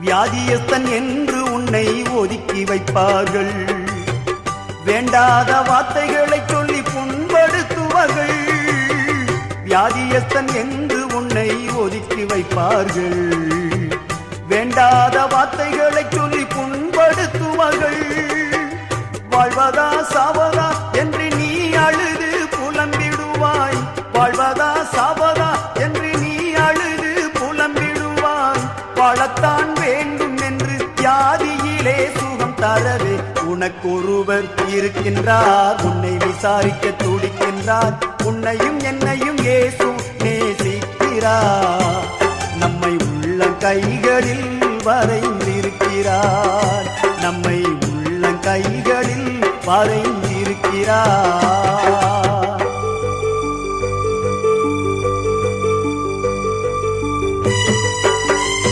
வியாதியஸ்தன் என்று உன்னை ஒதுக்கி வைப்பார்கள். வேண்டாத வார்த்தைகளை சொல்லி புண்படுத்துவார்கள். வியாதியஸ்தன் என்று உன்னை ஒதுக்கி வைப்பார்கள். வேண்டாத வார்த்தைகளை சொல்லி புண்படுத்துவார்கள். வாழ்வதா சாவதா என்று நீ அழுது புலம்பிடுவாய். வாழ்வதா சாவதா என்று நீ அழுது புலம்பிடுவாய். வாழத்தான் வேண்டும் என்று வியாதியிலே சுகம் தரவே உனக்கொருவர் இருக்கின்றார். உன்னை விசாரிக்க துடிக்கின்றார். உன்னையும் என்னையும் இயேசு நேசிக்கிறார். நம்மை உள்ளங்கைகளில் வரைந்திருக்கிறார். நம்மை உள்ளங்கைகளில் வரைந்திருக்கிறார்.